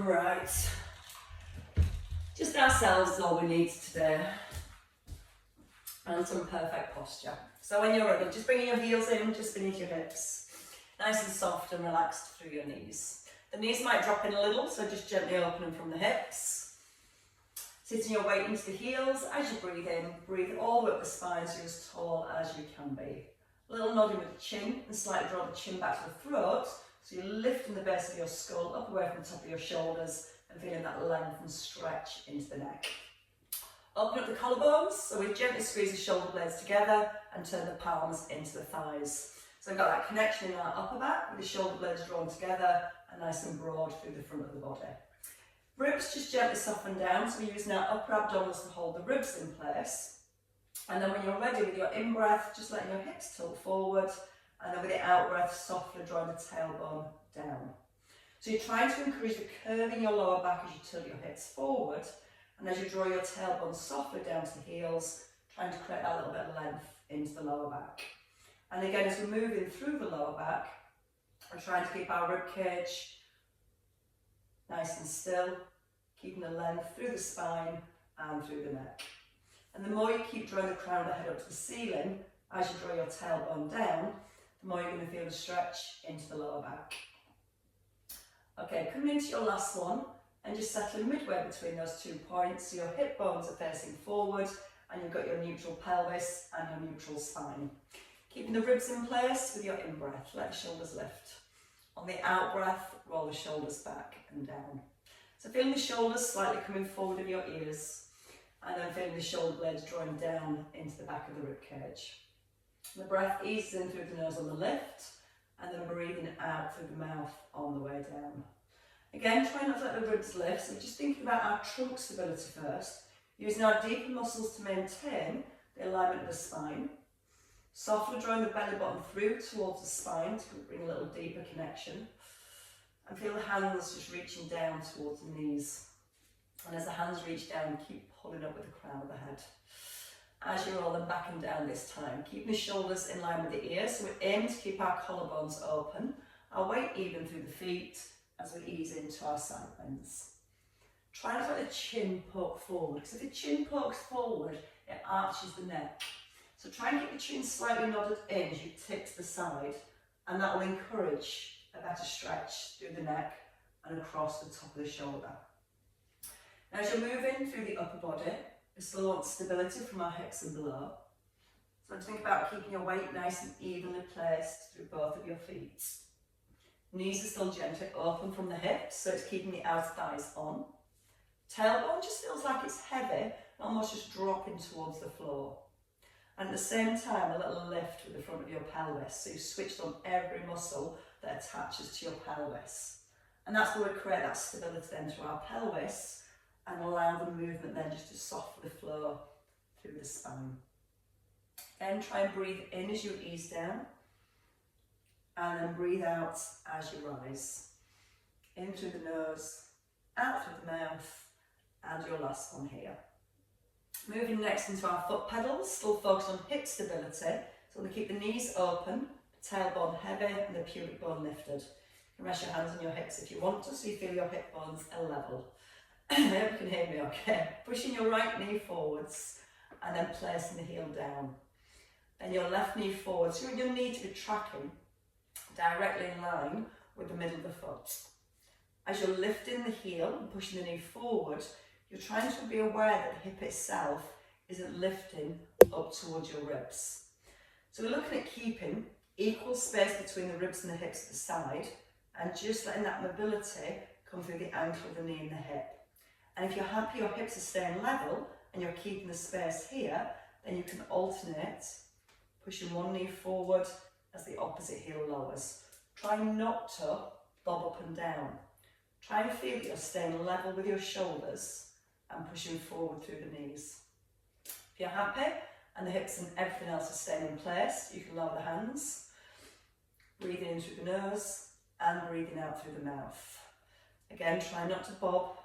Right, just ourselves is all we need today, and some perfect posture. So when you're ready, just bringing your heels in just beneath your hips, nice and soft and relaxed through your knees. The knees might drop in a little, so just gently open them from the hips. Sitting your weight into the heels. As you breathe in, breathe all the way up the spine so you're as tall as you can be. A little nodding with the chin and slightly draw the chin back to the throat. So you're lifting the base of your skull up away from the top of your shoulders and feeling that length and stretch into the neck. Open up the collarbones, so we gently squeeze the shoulder blades together and turn the palms into the thighs. So we've got that connection in our upper back with the shoulder blades drawn together and nice and broad through the front of the body. Ribs just gently soften down, so we're using our upper abdominals to hold the ribs in place. And then when you're ready with your in-breath, just letting your hips tilt forward, and then with the out-breath, softly drawing the tailbone down. So you're trying to encourage the curve in your lower back as you tilt your hips forward, and as you draw your tailbone softly down to the heels, trying to create that little bit of length into the lower back. And again, as we're moving through the lower back, we're trying to keep our rib cage nice and still, keeping the length through the spine and through the neck. And the more you keep drawing the crown of the head up to the ceiling, as you draw your tailbone down, the more you're going to feel the stretch into the lower back. Okay, coming into your last one, and just settling midway between those 2 points, so your hip bones are facing forward, and you've got your neutral pelvis and your neutral spine. Keeping the ribs in place with your in-breath, let the shoulders lift. On the out-breath, roll the shoulders back and down. So feeling the shoulders slightly coming forward of your ears, and then feeling the shoulder blades drawing down into the back of the rib cage. The breath eases in through the nose on the lift, and then breathing out through the mouth on the way down. Again, try not to let the ribs lift, so just thinking about our trunk stability first, using our deeper muscles to maintain the alignment of the spine. Softly drawing the belly button through towards the spine to bring a little deeper connection. And feel the hands just reaching down towards the knees. And as the hands reach down, keep pulling up with the crown of the head. As you roll them back and down this time, keeping the shoulders in line with the ears, so we aim to keep our collarbones open, our weight even through the feet as we ease into our side bends. Try not to let the chin poke forward, because if the chin pokes forward, it arches the neck. So try and keep the chin slightly nodded in as you tip to the side, and that will encourage a better stretch through the neck and across the top of the shoulder. Now as you're moving through the upper body, we still want stability from our hips and below. So think about keeping your weight nice and evenly placed through both of your feet. Knees are still gently open from the hips, so it's keeping the outer thighs on. Tailbone just feels like it's heavy, almost just dropping towards the floor. And at the same time, a little lift with the front of your pelvis, so you've switched on every muscle that attaches to your pelvis. And that's where we create that stability then through our pelvis, and allow the movement then just to softly flow through the spine. Then try and breathe in as you ease down, and then breathe out as you rise. In through the nose, out through the mouth, and your last one here. Moving next into our foot pedals, still focused on hip stability. So we're going to keep the knees open, the tailbone heavy, and the pubic bone lifted. You can rest your hands on your hips if you want to, so you feel your hip bones are level. I hope you can hear me okay. Pushing your right knee forwards and then placing the heel down. Then your left knee forwards. So you want your knee to be tracking directly in line with the middle of the foot. As you're lifting the heel and pushing the knee forward, you're trying to be aware that the hip itself isn't lifting up towards your ribs. So we're looking at keeping equal space between the ribs and the hips at the side, and just letting that mobility come through the ankle, the knee and the hip. And if you're happy your hips are staying level and you're keeping the space here, then you can alternate, pushing one knee forward as the opposite heel lowers. Try not to bob up and down. Try and feel that you're staying level with your shoulders and pushing forward through the knees. If you're happy and the hips and everything else is staying in place, you can lower the hands, breathing in through the nose and breathing out through the mouth. Again, try not to bob,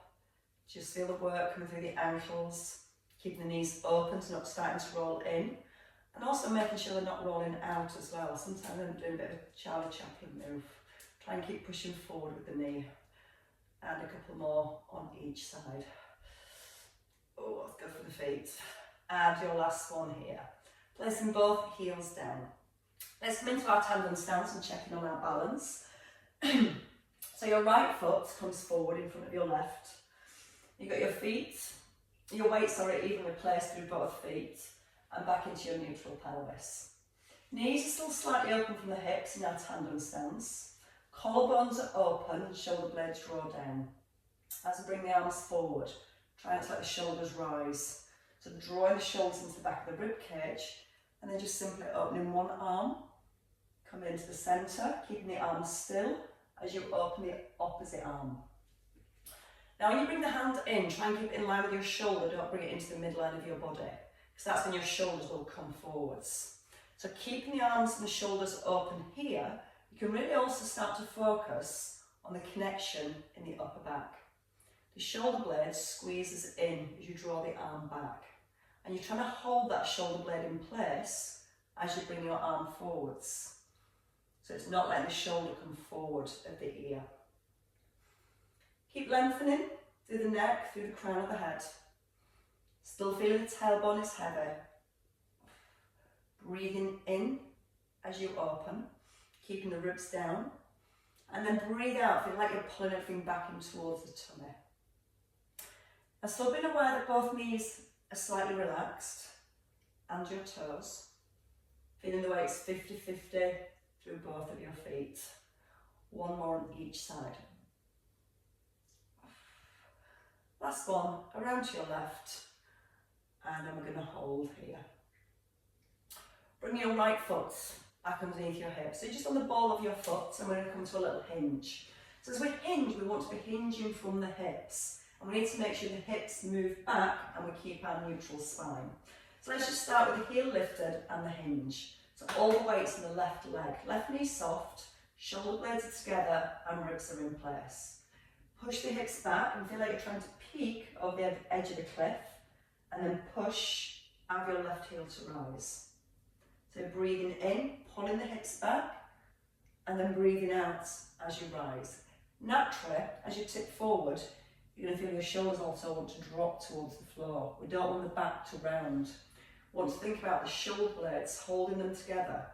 just feel the work coming through the ankles, keeping the knees open so not starting to roll in, and also making sure they're not rolling out as well. Sometimes I'm doing a bit of a Charlie Chaplin move. Try and keep pushing forward with the knee. and a couple more on each side. Oh, let's go for the feet. And your last one here. Placing both heels down. Let's come into our tandem stance and checking on our balance. So your right foot comes forward in front of your left. You've got your weights are evenly placed through both feet and back into your neutral pelvis. Knees are still slightly open from the hips in our tandem stance. Collarbones are open and shoulder blades draw down. As we bring the arms forward, trying to let the shoulders rise. So drawing the shoulders into the back of the rib cage, and then just simply opening one arm, coming into the centre, keeping the arm still as you open the opposite arm. Now when you bring the hand in, try and keep it in line with your shoulder, don't bring it into the midline of your body, because that's when your shoulders will come forwards. So keeping the arms and the shoulders open here, you can really also start to focus on the connection in the upper back. The shoulder blade squeezes in as you draw the arm back, and you're trying to hold that shoulder blade in place as you bring your arm forwards. So it's not letting the shoulder come forward of the ear. Keep lengthening through the neck, through the crown of the head. Still feeling the tailbone is heavy. Breathing in as you open, keeping the ribs down. And then breathe out, feeling like you're pulling everything back in towards the tummy. Now still being aware that both knees are slightly relaxed and your toes. Feeling the weights 50-50 through both of your feet. One more on each side. Last one, around to your left. And then we're going to hold here. Bring your right foot back underneath your hip. So you're just on the ball of your foot, and we're going to come to a little hinge. So as we hinge, we want to be hinging from the hips. And we need to make sure the hips move back and we keep our neutral spine. So let's just start with the heel lifted and the hinge. So all the weights in the left leg. Left knee soft, shoulder blades are together and ribs are in place. Push the hips back and feel like you're trying to peek over the edge of the cliff, and then push out your left heel to rise. So breathing in, pulling the hips back, and then breathing out as you rise. Naturally, as you tip forward, you're going to feel your shoulders also want to drop towards the floor. We don't want the back to round. We want to think about the shoulder blades, holding them together.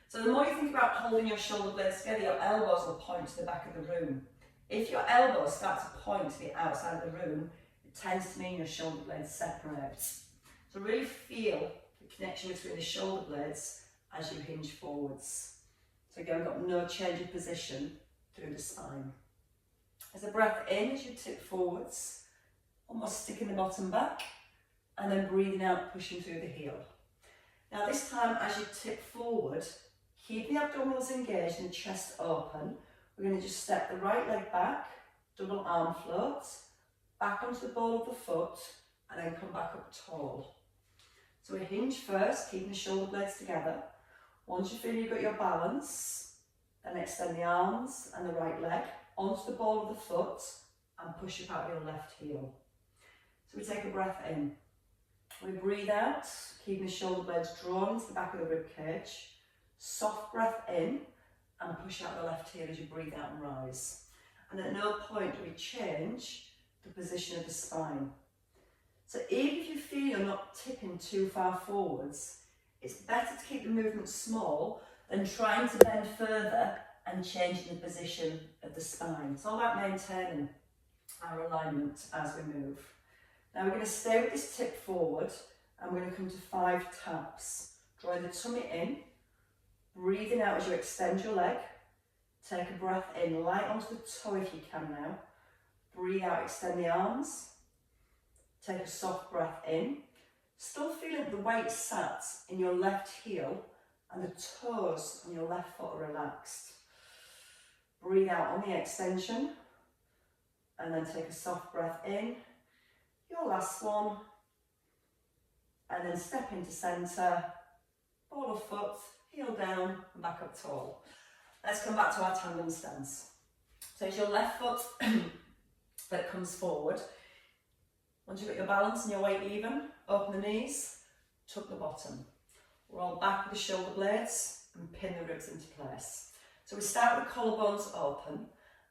So the more you think about holding your shoulder blades together, your elbows will point to the back of the room. If your elbows start to point to the outside of the room, it tends to mean your shoulder blades separate. So really feel the connection between the shoulder blades as you hinge forwards. So again, we've got no change of position through the spine. As a breath in, as you tip forwards, almost sticking the bottom back, and then breathing out, pushing through the heel. Now this time, as you tip forward, keep the abdominals engaged and the chest open. We're going to just step the right leg back, double arm float, back onto the ball of the foot, and then come back up tall. So we hinge first, keeping the shoulder blades together. Once you feel you've got your balance, then extend the arms and the right leg onto the ball of the foot and push up out your left heel. So we take a breath in. We breathe out, keeping the shoulder blades drawn into the back of the rib cage. Soft breath in and push out the left heel as you breathe out and rise. And at no point do we change the position of the spine. So even if you feel you're not tipping too far forwards, it's better to keep the movement small than trying to bend further and changing the position of the spine. It's all about maintaining our alignment as we move. Now we're going to stay with this tip forward, and we're going to come to 5 taps. Drawing the tummy in, breathing out as you extend your leg. Take a breath in, light onto the toe if you can now. Breathe out, extend the arms. Take a soft breath in. Still feeling the weight sat in your left heel and the toes on your left foot are relaxed. Breathe out on the extension and then take a soft breath in. Your last one. And then step into centre, ball of foot, heel down and back up tall. Let's come back to our tandem stance. So it's your left foot that comes forward. Once you've got your balance and your weight even, open the knees, tuck the bottom. Roll back with the shoulder blades and pin the ribs into place. So we start with collarbones open,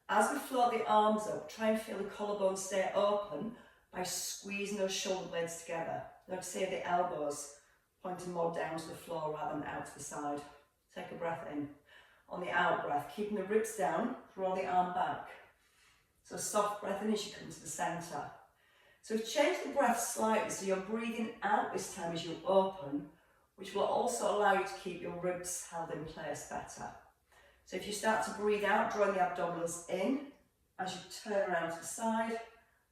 As we float the arms up, try and feel the collarbone stay open by squeezing those shoulder blades together. Notice here the elbows pointing more down to the floor rather than out to the side. Take a breath in. On the out breath, keeping the ribs down, draw the arm back. So soft breath in as you come to the centre. So change the breath slightly so you're breathing out this time as you open, which will also allow you to keep your ribs held in place better. So if you start to breathe out, drawing the abdominals in as you turn around to the side,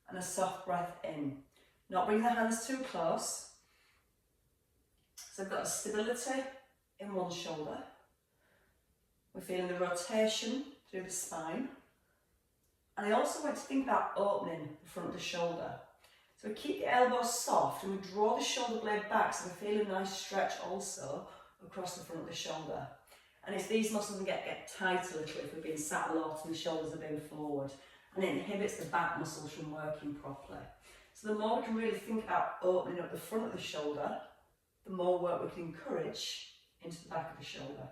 and a soft breath in. Not bringing the hands too close. So I've got a stability in one shoulder. We're feeling the rotation through the spine. And I also want to think about opening the front of the shoulder. So we keep the elbows soft and we draw the shoulder blade back so we're feeling a nice stretch also across the front of the shoulder. And it's these muscles that get tight a little if we've been sat a lot and the shoulders are been forward. And it inhibits the back muscles from working properly. So the more we can really think about opening up the front of the shoulder, the more work we can encourage into the back of the shoulder.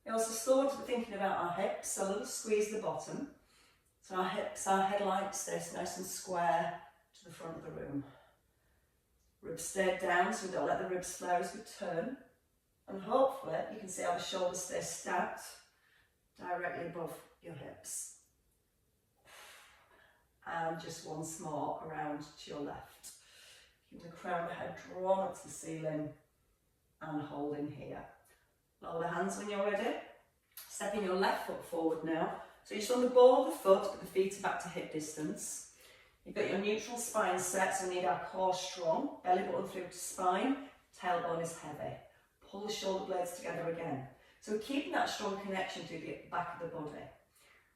We also start to be thinking about our hips, so a little squeeze the bottom. So our hips, our head like this, nice and square to the front of the room. Ribs stay down so we don't let the ribs flare as we turn. And hopefully you can see how the shoulders stay stacked directly above your hips. And just once more around to your left. Keep the crown of the head drawn up to the ceiling and holding here. Lower the hands when you're ready. Stepping your left foot forward now. So you're just on the ball of the foot, but the feet are back to hip distance. You've got your neutral spine set, so we need our core strong. Belly button through to spine, tailbone is heavy. Pull the shoulder blades together again. So we're keeping that strong connection to the back of the body.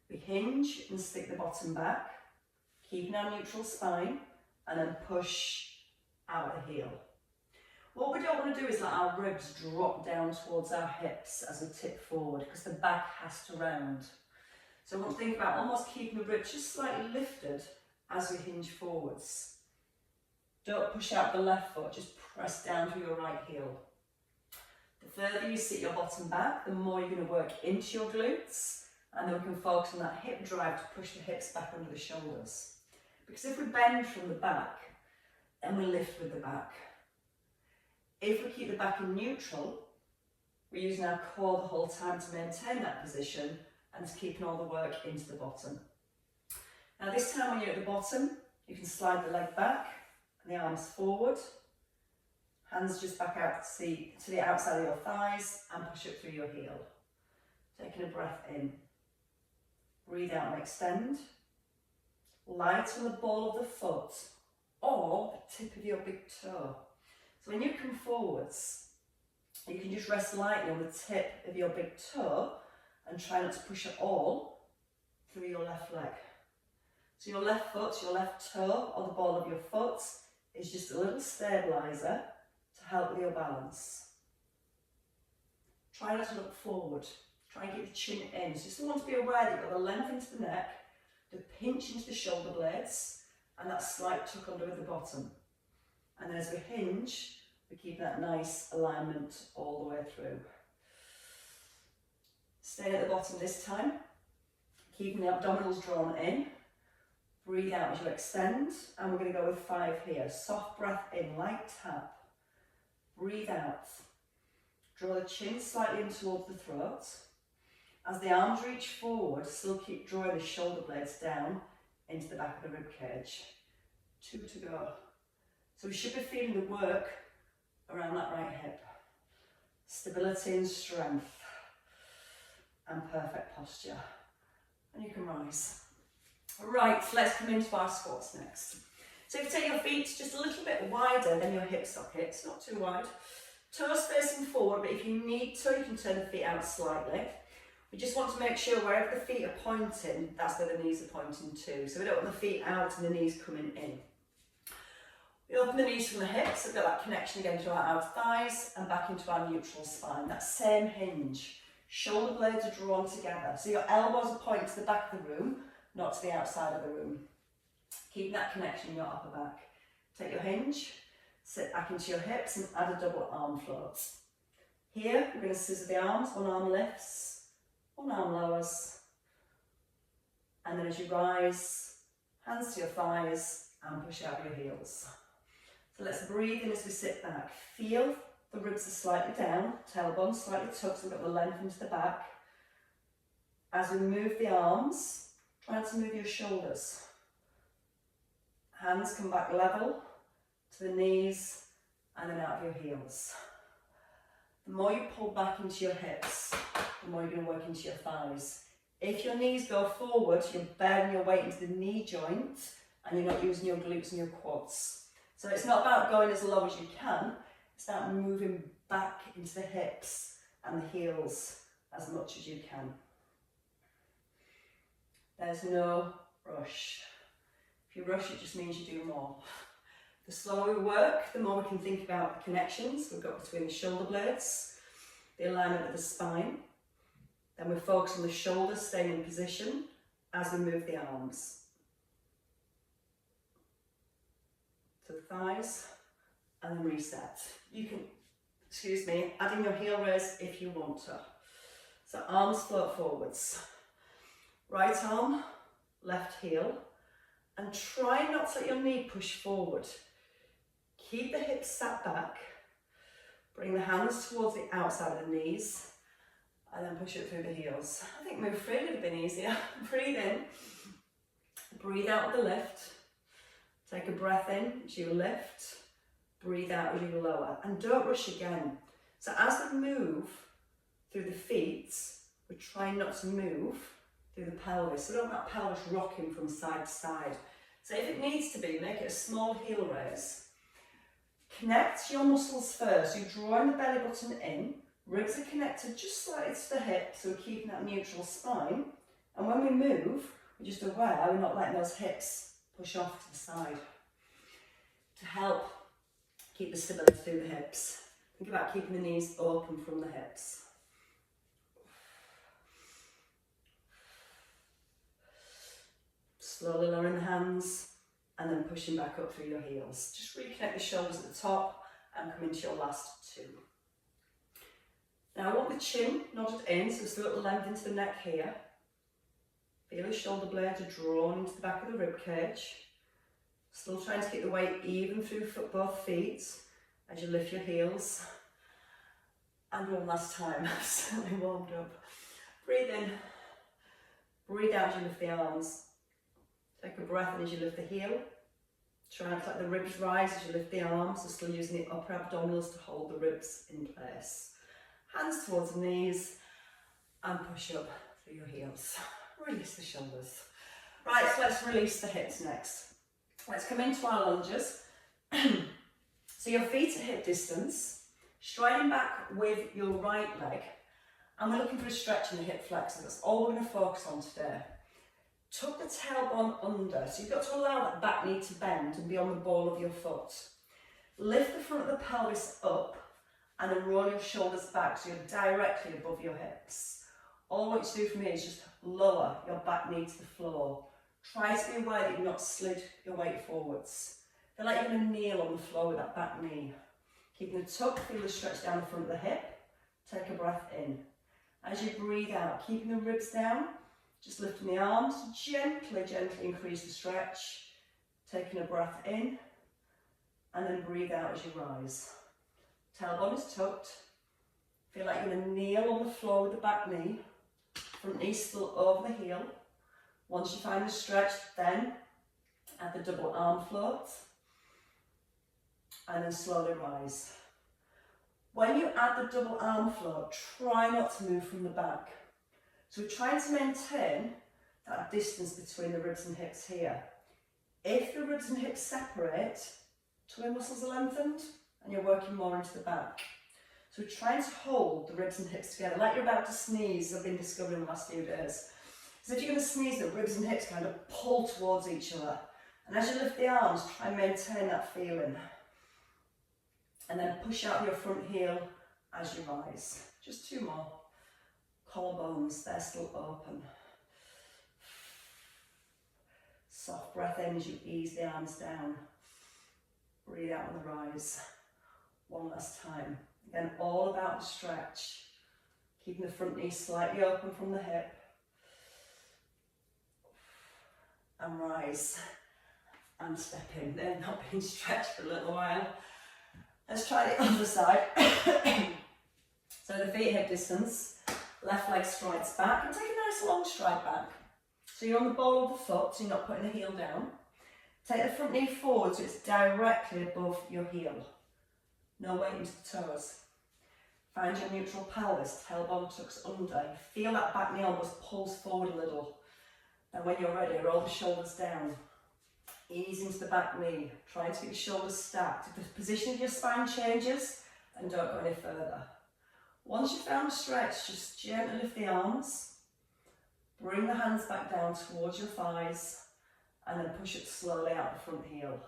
We hinge and stick the bottom back, keeping our neutral spine, and then push out the heel. What we don't want to do is let our ribs drop down towards our hips as we tip forward, because the back has to round. So I want to think about almost keeping the ribs just slightly lifted as we hinge forwards. Don't push out the left foot, just press down through your right heel. The further you sit your bottom back, the more you're going to work into your glutes, and then we can focus on that hip drive to push the hips back under the shoulders. Because if we bend from the back, then we lift with the back. If we keep the back in neutral, we're using our core the whole time to maintain that position and to keeping all the work into the bottom. Now this time when you're at the bottom, you can slide the leg back and the arms forward. Hands just back out to the outside of your thighs and push up through your heel. Taking a breath in. Breathe out and extend. Light on the ball of the foot or the tip of your big toe. So when you come forwards, you can just rest lightly on the tip of your big toe and try not to push it all through your left leg. So your left foot, your left toe or the ball of your foot is just a little stabiliser to help with your balance. Try not to look forward. Try and keep the chin in. So you still want to be aware that you've got the length into the neck, the pinch into the shoulder blades, and that slight tuck under with the bottom. And then as we hinge, we keep that nice alignment all the way through. Stay at the bottom this time, keeping the abdominals drawn in. Breathe out as you extend, and we're going to go with 5 here. Soft breath in, light tap. Breathe out. Draw the chin slightly in towards the throat. As the arms reach forward, still keep drawing the shoulder blades down into the back of the rib cage. 2 to go. So we should be feeling the work around that right hip. Stability and strength. And perfect posture. And you can rise. Right, let's come into our squats next. So if you take your feet just a little bit wider than your hip sockets, not too wide. Toes facing forward, but if you need to, you can turn the feet out slightly. We just want to make sure wherever the feet are pointing, that's where the knees are pointing to. So we don't want the feet out and the knees coming in. We open the knees from the hips, so we've got that connection again to our outer thighs and back into our neutral spine. That same hinge. Shoulder blades are drawn together. So your elbows are pointing to the back of the room, not to the outside of the room. Keep that connection in your upper back. Take your hinge, sit back into your hips and add a double arm float. Here, we're going to scissor the arms. One arm lifts, one arm lowers, And then as you rise, hands to your thighs and push out your heels. So let's breathe in as we sit back. Feel the ribs are slightly down, tailbone slightly tucked, so we've got the length into the back. As we move the arms, try to move your shoulders. Hands come back level to the knees and then out of your heels. The more you pull back into your hips, the more you're going to work into your thighs. If your knees go forward, you're bearing your weight into the knee joint and you're not using your glutes and your quads. So it's not about going as low as you can, it's about moving back into the hips and the heels as much as you can. There's no rush. If you rush, it just means you do more. The slower we work, the more we can think about the connections we've got between the shoulder blades, the alignment of the spine. Then we focus on the shoulders staying in position as we move the arms. To the thighs, and then reset. You can, add in your heel raise if you want to. So arms float forwards. Right arm, left heel, and try not to let your knee push forward. Keep the hips sat back, bring the hands towards the outside of the knees, and then push it through the heels. I think move freely would have been easier. Breathe in, breathe out with the lift, take a breath in as you lift, breathe out as you lower, and don't rush again. So as we move through the feet, we're trying not to move through the pelvis. So we don't want that pelvis rocking from side to side. So if it needs to be, make it a small heel raise. Connect your muscles first. You're drawing the belly button in, ribs are connected just slightly to the hip, so we're keeping that neutral spine. And when we move, we're just aware we're not letting those hips push off to the side. To help keep the stability through the hips, think about keeping the knees open from the hips. Slowly lowering the hands and then pushing back up through your heels. Just reconnect the shoulders at the top and come into your last two. Now I want the chin nodded in, so still a little length into the neck here. Feel your shoulder blades are drawn into the back of the rib cage. Still trying to keep the weight even through both feet as you lift your heels. And one last time, slightly warmed up. Breathe in, breathe out as you lift the arms. Take a breath in as you lift the heel. Try not to let the ribs rise as you lift the arms, so still using the upper abdominals to hold the ribs in place. Hands towards the knees and push up through your heels. Release the shoulders. Right, so let's release the hips next. Let's come into our lunges. So your feet at hip distance, striding back with your right leg, and we're looking for a stretch in the hip flexor. That's all we're going to focus on today. Tuck the tailbone under, so you've got to allow that back knee to bend and be on the ball of your foot. Lift the front of the pelvis up and then roll your shoulders back so you're directly above your hips. All what you do from here is just lower your back knee to the floor. Try to be aware that you've not slid your weight forwards. Feel like you're going to kneel on the floor with that back knee. Keeping the tuck, feel the stretch down the front of the hip. Take a breath in. As you breathe out, keeping the ribs down, just lifting the arms, gently, gently increase the stretch. Taking a breath in, and then breathe out as you rise. Tailbone is tucked. Feel like you're going to kneel on the floor with the back knee. Front knee still over the heel. Once you find the stretch, then add the double arm float. And then slowly rise. When you add the double arm float, try not to move from the back. So we're trying to maintain that distance between the ribs and hips here. If the ribs and hips separate, twin muscles are lengthened and you're working more into the back. So we're trying to hold the ribs and hips together, like you're about to sneeze, I've been discovering the last few days. So if you're going to sneeze, the ribs and hips kind of pull towards each other. And as you lift the arms, try and maintain that feeling. And then push out your front heel as you rise. Just two more. Collarbones, they're still open. Soft breath in as you ease the arms down. Breathe out on the rise. One last time. Again, all about the stretch. Keeping the front knee slightly open from the hip. and rise and step in. They've not been stretched for a little while. Let's try the other side. So the feet hip distance, left leg strides back, and take a nice long stride back. So you're on the ball of the foot, so you're not putting the heel down. Take the front knee forward so it's directly above your heel. No weight into the toes. Find your neutral pelvis, tailbone tucks under. Feel that back knee almost pulls forward a little. And when you're ready, roll the shoulders down. Ease into the back knee. Try to keep your shoulders stacked. If the position of your spine changes, then don't go any further. Once you've found a stretch, just gently lift the arms. Bring the hands back down towards your thighs. And then push it slowly out the front heel.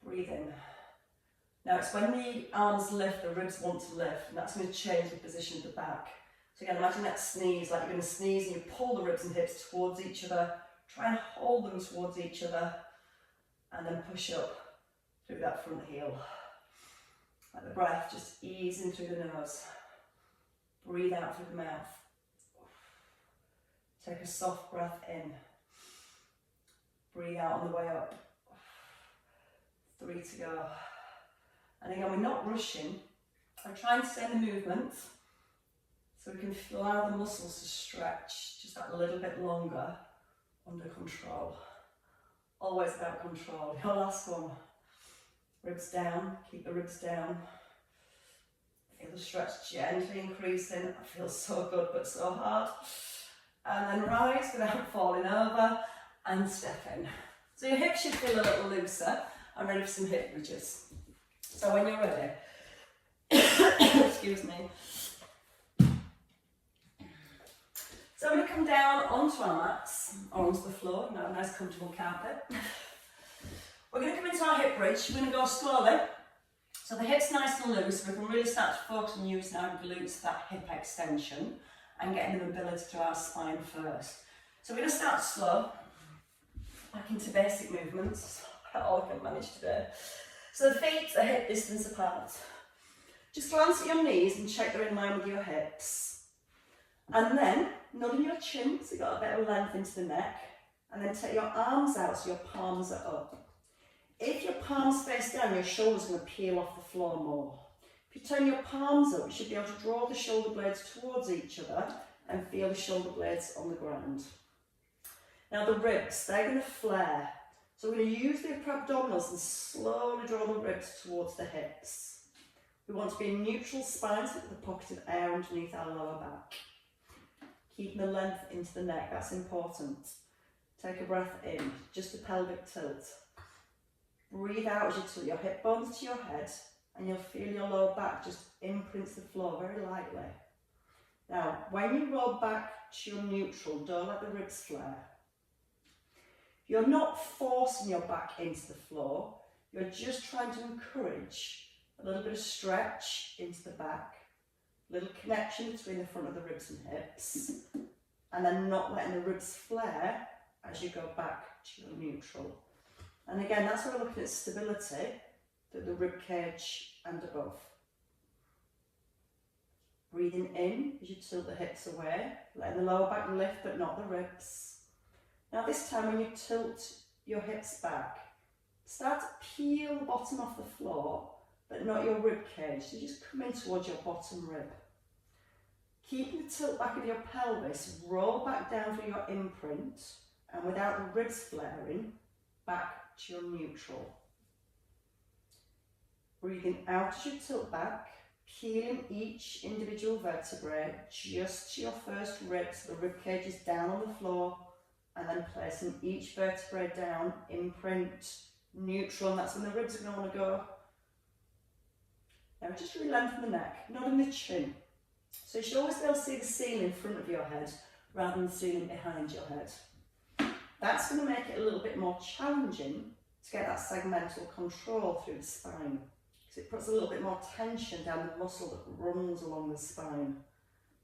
Breathe in. Now it's when the arms lift, the ribs want to lift, and that's going to change the position of the back. So again, imagine that sneeze, like you're going to sneeze and you pull the ribs and hips towards each other. Try and hold them towards each other, and then push up through that front heel. Let the breath just ease in through the nose. Breathe out through the mouth. Take a soft breath in. Breathe out on the way up. 3 to go. And again, we're not rushing. I'm trying to stay in the movement so we can allow the muscles to stretch just that little bit longer under control. Always about control. Your last one. Ribs down, keep the ribs down. Feel the stretch gently increasing. It feels so good but so hard. And then rise without falling over and step in. So your hips should feel a little looser. I'm ready for some hip bridges. So when you're ready, excuse me. So we're going to come down onto our mats, or onto the floor, a nice comfortable carpet. We're going to come into our hip bridge. We're going to go slowly. So the hips nice and loose, we can really start to focus on using our glutes, that hip extension, and getting the mobility to our spine first. So we're going to start slow, back into basic movements, all I can manage today. So the feet are hip distance apart. Just glance at your knees and check they're in line with your hips. And then, nodding your chin so you've got a bit of length into the neck. And then take your arms out so your palms are up. If your palms face down, your shoulders are going to peel off the floor more. If you turn your palms up, you should be able to draw the shoulder blades towards each other and feel the shoulder blades on the ground. Now the ribs, they're going to flare. So we're going to use the upper abdominals and slowly draw the ribs towards the hips. We want to be in neutral spine, so with a pocket of air underneath our lower back. Keeping the length into the neck, that's important. Take a breath in, just a pelvic tilt. Breathe out as you tilt your hip bones to your head, and you'll feel your lower back just imprints the floor very lightly. Now, when you roll back to your neutral, don't let the ribs flare. You're not forcing your back into the floor, you're just trying to encourage a little bit of stretch into the back, a little connection between the front of the ribs and hips, and then not letting the ribs flare as you go back to your neutral. And again, that's where we're looking at stability, the rib cage and above. Breathing in as you tilt the hips away, letting the lower back lift but not the ribs. Now this time when you tilt your hips back, start to peel the bottom off the floor, but not your rib cage, so just come in towards your bottom rib. Keeping the tilt back of your pelvis, roll back down through your imprint, and without the ribs flaring, back to your neutral. Breathing out as you tilt back, peeling each individual vertebrae just to your first rib, so the rib cage is down on the floor, and then placing each vertebrae down, imprint, neutral, and that's when the ribs are going to want to go. Now just really lengthen the neck, not in the chin. So you should always be able to see the ceiling in front of your head rather than the ceiling behind your head. That's going to make it a little bit more challenging to get that segmental control through the spine, because it puts a little bit more tension down the muscle that runs along the spine.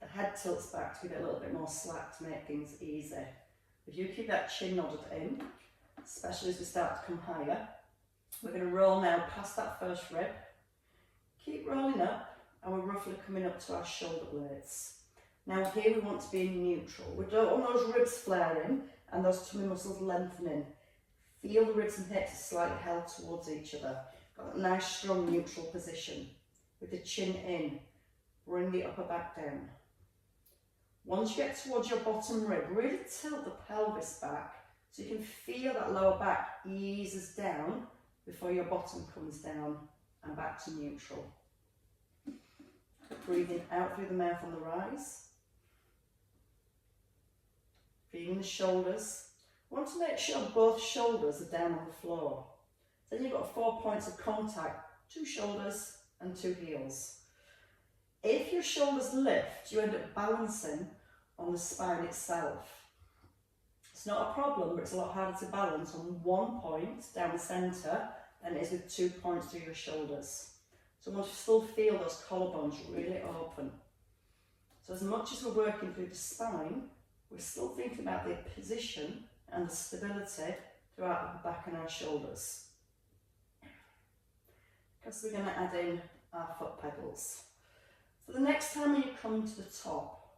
The head tilts back to give it a little bit more slack to make things easy. If you keep that chin nodded in, especially as we start to come higher, we're going to roll now past that first rib. Keep rolling up, and we're roughly coming up to our shoulder blades. Now here we want to be in neutral. We don't want those ribs flaring, and those tummy muscles lengthening. Feel the ribs and hips slightly held towards each other. Got a nice strong neutral position. With the chin in, bring the upper back down. Once you get towards your bottom rib, really tilt the pelvis back so you can feel that lower back eases down before your bottom comes down and back to neutral. Breathing out through the mouth on the rise. Feeling the shoulders. Want to make sure both shoulders are down on the floor. Then you've got 4 points of contact, 2 shoulders and 2 heels. If your shoulders lift, you end up balancing on the spine itself. It's not a problem, but it's a lot harder to balance on 1 point down the centre than it is with 2 points through your shoulders. So I want to still feel those collarbones really open. So as much as we're working through the spine, we're still thinking about the position and the stability throughout the back and our shoulders. Because we're going to add in our foot pedals. So the next time you come to the top,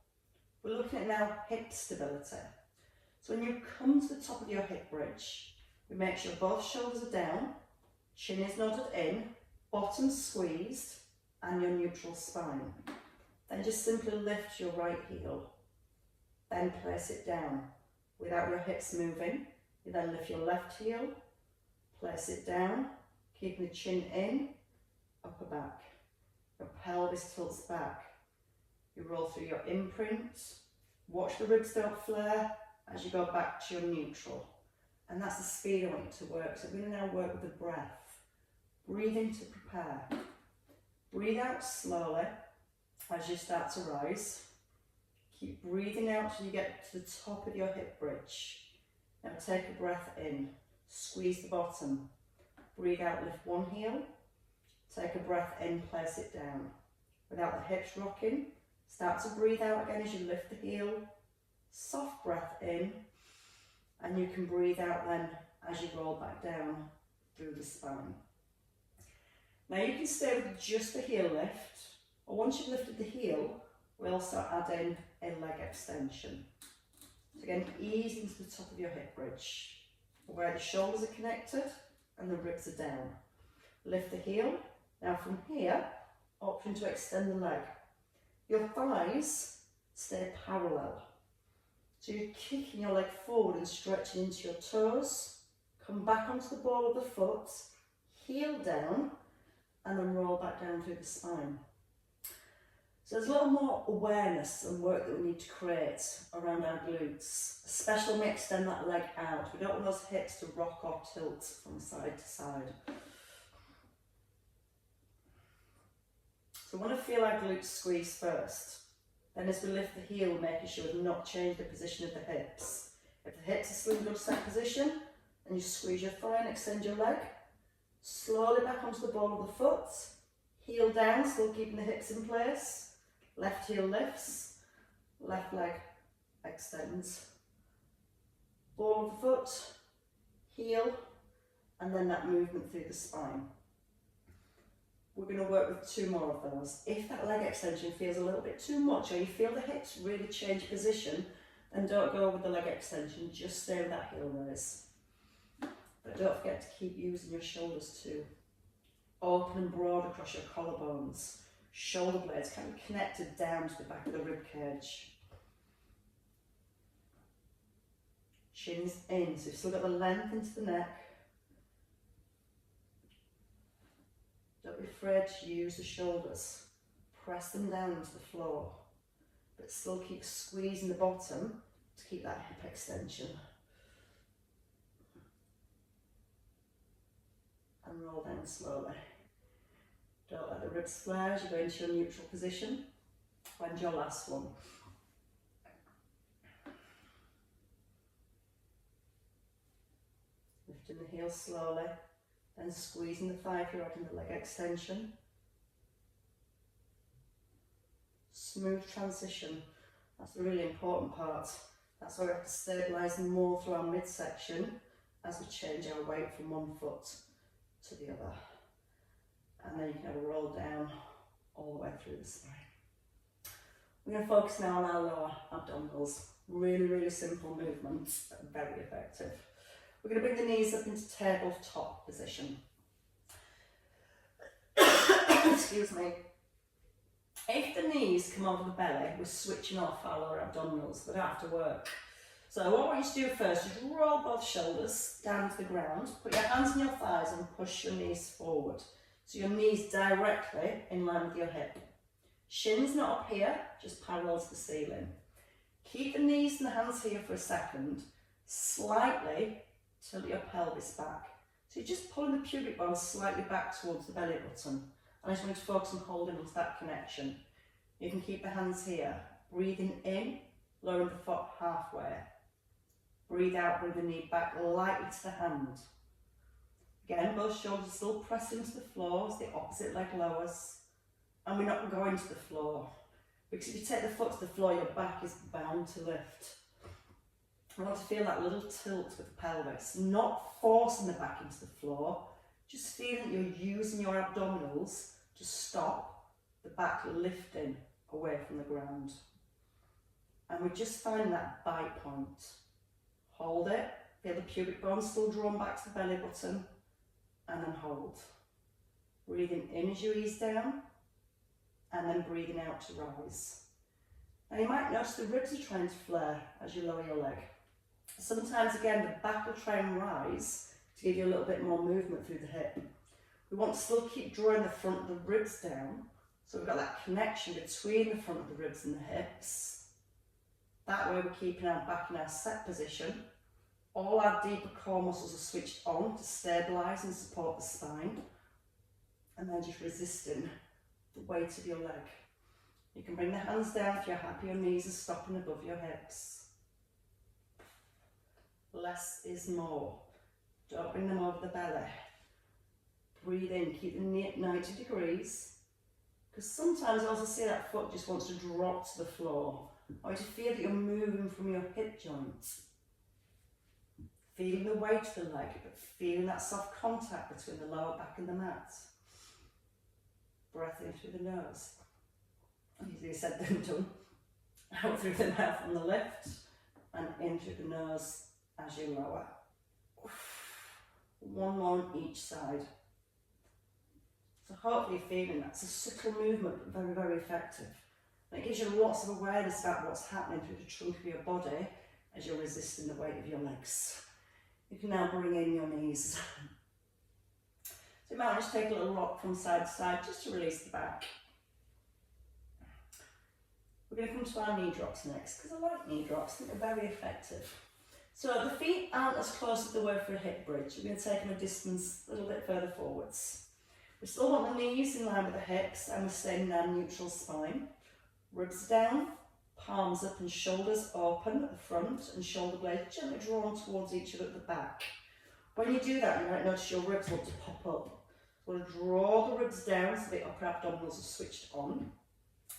we're looking at now hip stability. So when you come to the top of your hip bridge, we make sure both shoulders are down, chin is nodded in, bottom squeezed, and your neutral spine. Then just simply lift your right heel, then place it down without your hips moving. You then lift your left heel, place it down, keeping the chin in, upper back. Your pelvis tilts back. You roll through your imprint. Watch the ribs don't flare as you go back to your neutral. And that's the speed I want you to work. So we're going to now work with the breath. Breathe in to prepare. Breathe out slowly as you start to rise. Keep breathing out till you get to the top of your hip bridge. Now take a breath in. Squeeze the bottom. Breathe out, lift one heel. Take a breath in, place it down. Without the hips rocking, start to breathe out again as you lift the heel. Soft breath in, and you can breathe out then as you roll back down through the spine. Now you can stay with just the heel lift, or once you've lifted the heel, we'll start adding a leg extension. So again, ease into the top of your hip bridge, where the shoulders are connected and the ribs are down. Lift the heel. Now from here, option to extend the leg. Your thighs stay parallel. So you're kicking your leg forward and stretching into your toes. Come back onto the ball of the foot, heel down, and then roll back down through the spine. So there's a little more awareness and work that we need to create around our glutes, especially when we extend that leg out. We don't want those hips to rock or tilt from side to side. So we want to feel our glutes squeeze first. Then as we lift the heel, we're making sure we've not changed the position of the hips. If the hips are still in good set position, then you squeeze your thigh and extend your leg. Slowly back onto the ball of the foot. Heel down, still keeping the hips in place. Left heel lifts. Left leg extends. Ball of the foot. Heel. And then that movement through the spine. We're going to work with 2 more of those. If that leg extension feels a little bit too much, or you feel the hips really change position, then don't go with the leg extension, just stay with that heel raise. But don't forget to keep using your shoulders too. Open and broad across your collarbones. Shoulder blades kind of connected down to the back of the rib cage. Chin's in, so you've still got the length into the neck. Don't be afraid to use the shoulders. Press them down into the floor, but still keep squeezing the bottom to keep that hip extension. And roll down slowly. Don't let the ribs flare as you go into your neutral position. And your last one. Lifting the heel slowly. Then squeezing the thigh if you're adding the leg extension. Smooth transition. That's the really important part. That's why we have to stabilise more through our midsection as we change our weight from one foot to the other. And then you can have a roll down all the way through the spine. We're going to focus now on our lower abdominals. Really, really simple movements, but very effective. We're going to bring the knees up into tabletop position. Excuse me. If the knees come over the belly, we're switching off our lower abdominals. We don't have to work. So what I want you to do first is roll both shoulders down to the ground. Put your hands on your thighs and push your knees forward. So your knees directly in line with your hip. Shins not up here, just parallel to the ceiling. Keep the knees and the hands here for a second. Slightly tilt your pelvis back. So you're just pulling the pubic bone slightly back towards the belly button. And I just want you to focus on holding onto that connection. You can keep the hands here. Breathing in, lowering the foot halfway. Breathe out, bring the knee back lightly to the hand. Again, both shoulders still press into the floor as the opposite leg lowers. And we're not going to the floor. Because if you take the foot to the floor, your back is bound to lift. I want to feel that little tilt with the pelvis, not forcing the back into the floor, just feeling you're using your abdominals to stop the back lifting away from the ground. And we're just finding that bite point. Hold it, feel the pubic bone still drawn back to the belly button, and then hold. Breathing in as you ease down, and then breathing out to rise. Now you might notice the ribs are trying to flare as you lower your leg. Sometimes again the back will try and rise to give you a little bit more movement through the hip. We want to still keep drawing the front of the ribs down, so we've got that connection between the front of the ribs and the hips. That way we're keeping our back in our set position. All our deeper core muscles are switched on to stabilise and support the spine, and then just resisting the weight of your leg. You can bring the hands down if you're happy, your knees are stopping above your hips. Less is more. Don't bring them over the belly. Breathe in, keep the knee at 90 degrees. Because sometimes I also see that foot just wants to drop to the floor. Or you feel that you're moving from your hip joints. Feeling the weight of the leg, but feeling that soft contact between the lower back and the mat. Breath in through the nose. Easier said than done. Out through the mouth on the lift, and in through the nose as you lower. One more on each side. So hopefully you're feeling that's a subtle movement, but very, very effective. And it gives you lots of awareness about what's happening through the trunk of your body as you're resisting the weight of your legs. You can now bring in your knees. So you might just take a little rock from side to side just to release the back. We're going to come to our knee drops next, because I like knee drops, I think they're very effective. So the feet aren't as close as they were for a hip bridge. We're going to take them a distance a little bit further forwards. We still want the knees in line with the hips, and we're staying in our neutral spine. Ribs down, palms up and shoulders open at the front, and shoulder blades gently drawn towards each other at the back. When you do that, you might notice your ribs want to pop up. We'll draw the ribs down so the upper abdominals are switched on.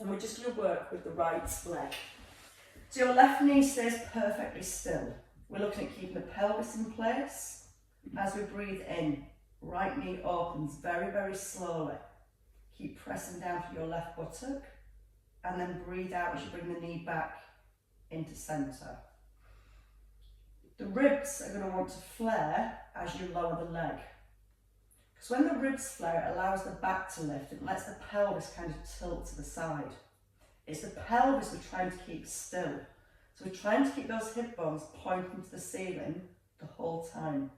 And we're just going to work with the right leg. So your left knee stays perfectly still. We're looking at keeping the pelvis in place. As we breathe in, right knee opens very, very slowly. Keep pressing down to your left buttock. And then breathe out as you bring the knee back into centre. The ribs are going to want to flare as you lower the leg. Because when the ribs flare, it allows the back to lift and lets the pelvis kind of tilt to the side. It's the pelvis we're trying to keep still. So we're trying to keep those hip bones pointing to the ceiling the whole time.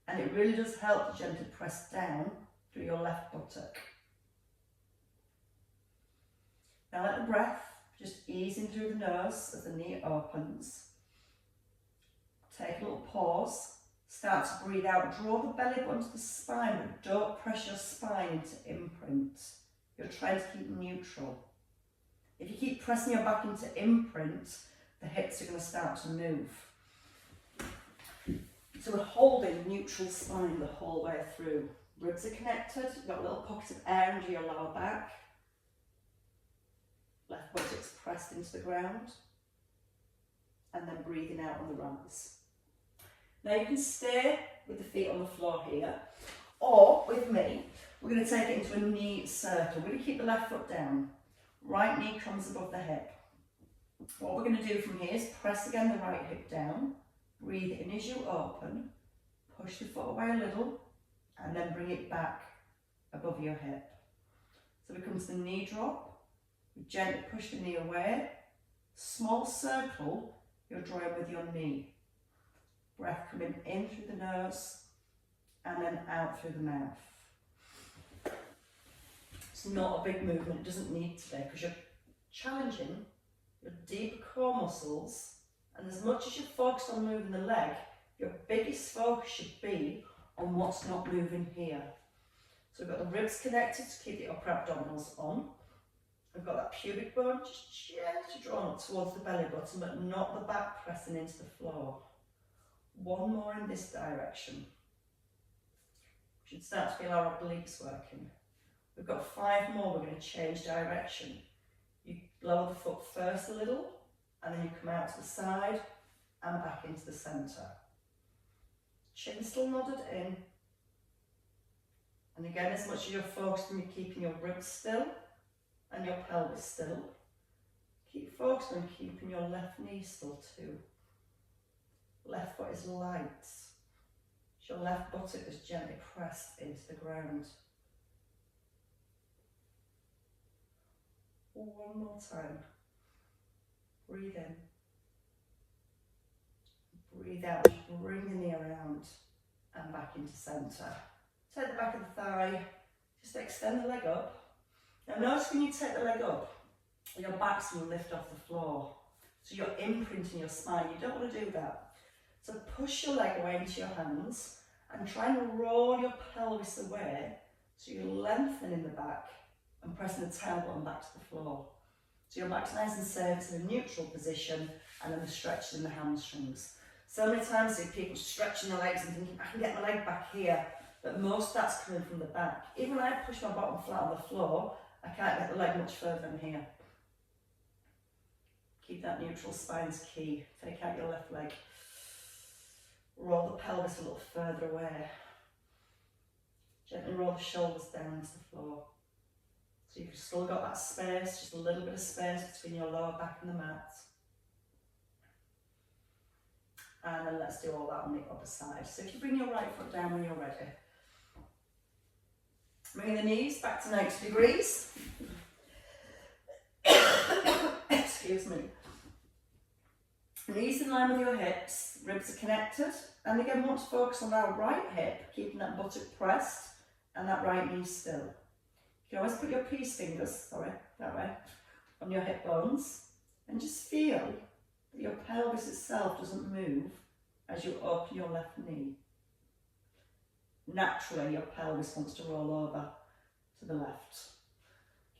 And it really does help to gently press down through your left buttock. Now let the breath just ease in through the nose as the knee opens. Take a little pause. Start to breathe out. Draw the belly button to the spine, but don't press your spine into imprint. You're trying to keep neutral. If you keep pressing your back into imprint, the hips are going to start to move. So we're holding neutral spine the whole way through. Ribs are connected. You've got little pockets of air under your lower back. Left buttocks pressed into the ground. And then breathing out on the rise. Now you can stay with the feet on the floor here, or with me, we're going to take it into a knee circle. We're going to keep the left foot down. Right knee comes above the hip. What we're going to do from here is press again the right hip down, breathe in as you open, push the foot away a little, and then bring it back above your hip. So it comes the knee drop, you gently push the knee away, small circle you're drawing with your knee. Breath coming in through the nose and then out through the mouth. It's not a big movement, it doesn't need to be, because you're challenging your deep core muscles, and as much as you're focused on moving the leg, your biggest focus should be on what's not moving here. So we've got the ribs connected to keep the upper abdominals on. We've got that pubic bone just gently drawn up towards the belly button, but not the back pressing into the floor. One more in this direction. We should start to feel our obliques working. We've got 5 more, we're going to change direction. You lower the foot first a little, and then you come out to the side and back into the centre. Chin still nodded in. And again, as much as you're focused on keeping your ribs still and your pelvis still, keep focused on keeping your left knee still too. Left foot is light. Your left buttock is gently pressed into the ground. One more time. Breathe in. Breathe out. Bring the knee around and back into centre. Take the back of the thigh. Just extend the leg up. Now notice when you take the leg up, your back's going to lift off the floor. So you're imprinting your spine. You don't want to do that. So push your leg away into your hands and try and roll your pelvis away so you're lengthening the back and pressing the tailbone back to the floor. So your back's nice and safe, it's in a neutral position, and then the stretching in the hamstrings. So many times I see people stretching their legs and thinking, I can get my leg back here, but most of that's coming from the back. Even when I push my bottom flat on the floor, I can't get the leg much further than here. Keep that neutral spine's key. Take out your left leg. Roll the pelvis a little further away. Gently roll the shoulders down to the floor. So you've still got that space, just a little bit of space between your lower back and the mat. And then let's do all that on the other side. So if you bring your right foot down when you're ready. Bring the knees back to 90 degrees. Excuse me. Knees in line with your hips, ribs are connected. And again, we want to focus on our right hip, keeping that buttock pressed and that right knee still. You can always put your peace fingers, that way, on your hip bones, and just feel that your pelvis itself doesn't move as you open your left knee. Naturally, your pelvis wants to roll over to the left.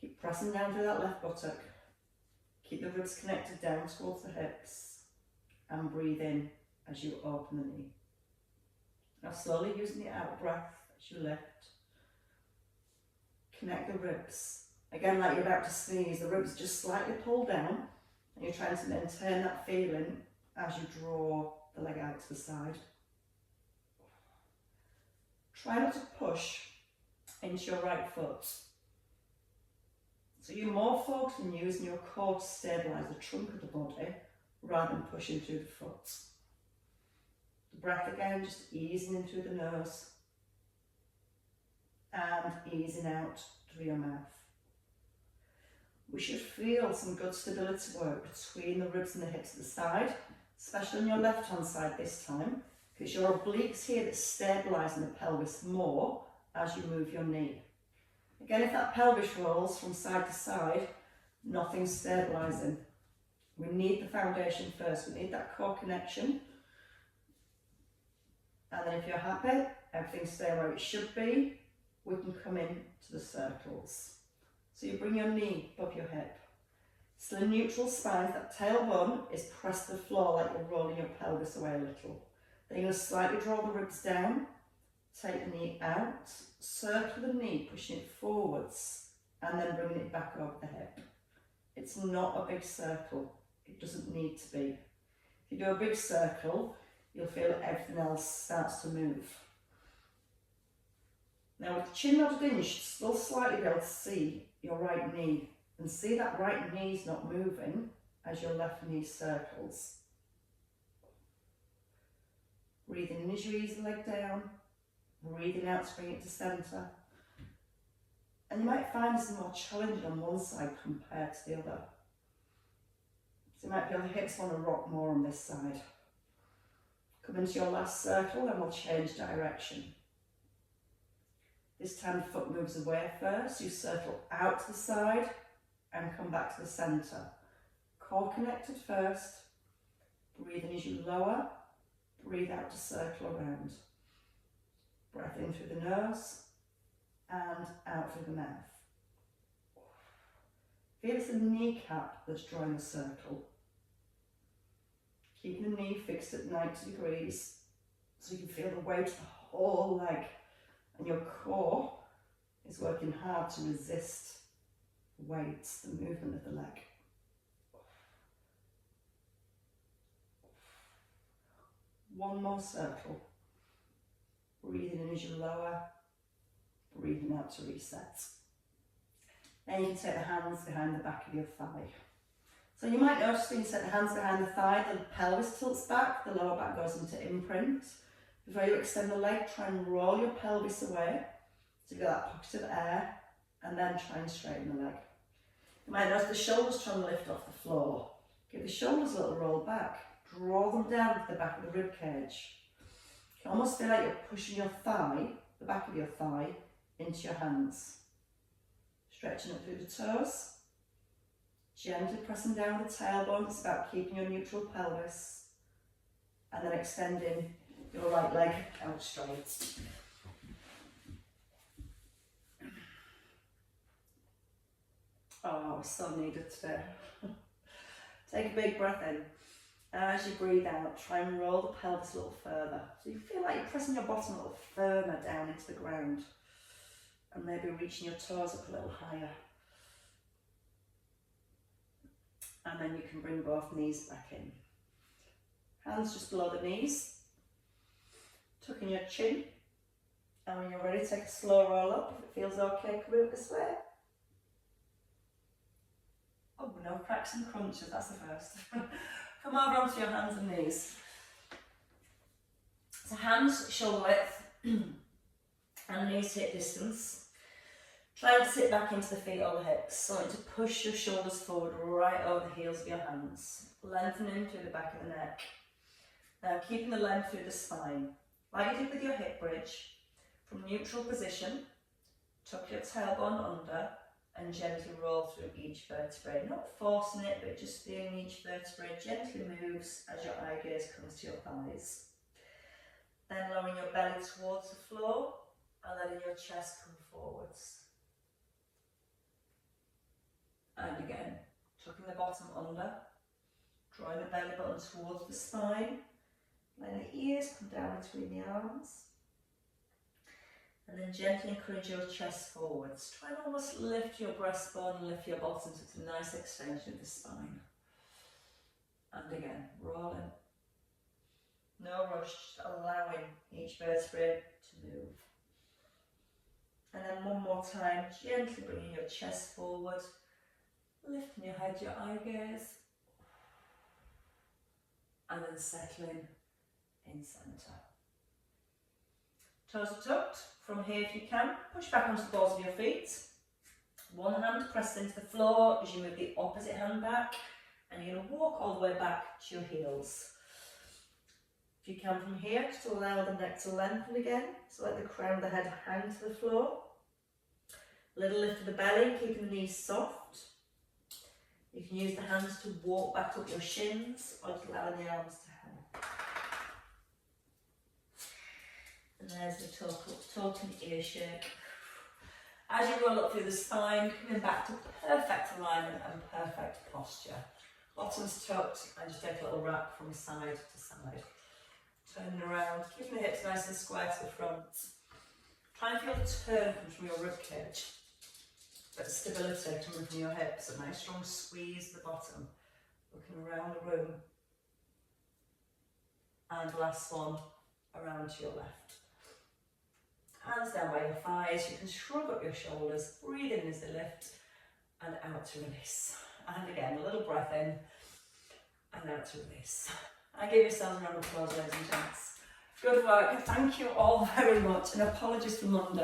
Keep pressing down through that left buttock. Keep the ribs connected down towards the hips, and breathe in as you open the knee. Now slowly using the out breath as you lift. Connect the ribs. Again, like you're about to sneeze, the ribs just slightly pull down, and you're trying to maintain that feeling as you draw the leg out to the side. Try not to push into your right foot. So you're more focused on using your core to stabilise the trunk of the body rather than pushing through the foot. The breath again, just easing in through the nose and easing out through your mouth. We should feel some good stability work between the ribs and the hips at the side, especially on your left hand side this time, because your obliques here that's stabilising the pelvis more as you move your knee. Again, if that pelvis rolls from side to side, nothing's stabilising. We need the foundation first, we need that core connection. And then if you're happy, everything's staying where it should be, we can come in to the circles. So you bring your knee above your hip. Still a neutral spine, that tailbone is pressed to the floor like you're rolling your pelvis away a little. Then you're going to slightly draw the ribs down, take the knee out, circle the knee, pushing it forwards, and then bringing it back over the hip. It's not a big circle, it doesn't need to be. If you do a big circle, you'll feel that everything else starts to move. Now with the chin nodded in, you should still slightly be able to see your right knee, and see that right knee's not moving as your left knee circles. Breathing in as you ease the leg down, breathing out to bring it to centre. And you might find this more challenging on one side compared to the other. So you might feel the hips want to rock more on this side. Come into your last circle and we'll change direction. This time the foot moves away first, you circle out to the side and come back to the centre. Core connected first, breathe in as you lower, breathe out to circle around. Breath in through the nose and out through the mouth. Feel it's the kneecap that's drawing the circle. Keeping the knee fixed at 90 degrees so you can feel the weight of the whole leg, and your core is working hard to resist weights, the movement of the leg. One more circle. Breathing in as you lower, breathing out to reset. Then you can take the hands behind the back of your thigh. So you might notice when you set the hands behind the thigh, the pelvis tilts back, the lower back goes into imprint. Before you extend the leg, try and roll your pelvis away, so you get that pocket of air, and then try and straighten the leg. You might notice the shoulders trying to lift off the floor. Give the shoulders a little roll back, draw them down to the back of the rib cage. You can almost feel like you're pushing your thigh, the back of your thigh, into your hands. Stretching up through the toes. Gently pressing down the tailbone, it's about keeping your neutral pelvis. And then extending your right leg out straight. Oh, it's so needed today. Take a big breath in. As you breathe out, try and roll the pelvis a little further. So you feel like you're pressing your bottom a little firmer down into the ground. And maybe reaching your toes up a little higher. And then you can bring both knees back in. Hands just below the knees. Tucking your chin. And when you're ready, take a slow roll up. If it feels okay, come up this way. Oh, no cracks and crunches, that's the first. Come over onto your hands and knees. So hands shoulder width and knees hip distance. Try to sit back into the feet or the hips. So to push your shoulders forward right over the heels of your hands. Lengthening through the back of the neck. Now keeping the length through the spine. Like you did with your hip bridge. From neutral position, tuck your tailbone under and gently roll through each vertebrae. Not forcing it, but just feeling each vertebrae gently moves as your eye gaze comes to your thighs. Then lowering your belly towards the floor and letting your chest come forwards. And again, tucking the bottom under, drawing the belly button towards the spine, letting the ears come down between the arms. And then gently encourage your chest forwards. Try and almost lift your breastbone and lift your bottom so it's a nice extension of the spine. And again, rolling. No rush, just allowing each vertebrae to move. And then one more time, gently bringing your chest forward, lifting your head, your eye gaze. And then settling in centre. Toes are tucked. From here, if you can, push back onto the balls of your feet. One hand pressed into the floor as you move the opposite hand back, and you're going to walk all the way back to your heels. If you can from here, just allow the neck to lengthen again, so let the crown of the head hang to the floor. Little lift of the belly, keeping the knees soft. You can use the hands to walk back up your shins, or just allowing the arms to hang. And there's the total ear shake. As you roll up through the spine, coming back to perfect alignment and perfect posture. Bottoms tucked, and just take a little wrap from side to side. Turning around, keeping the hips nice and square to the front. Try and feel the turn come from your rib cage. But stability coming from your hips, a nice strong squeeze at the bottom. Looking around the room. And last one, around to your left. Hands down by your thighs, you can shrug up your shoulders, breathe in as they lift, and out to release. And again, a little breath in, and then let's release. I give yourselves a round of applause, ladies and gents. Good work. Thank you all very much, and apologies for Monday.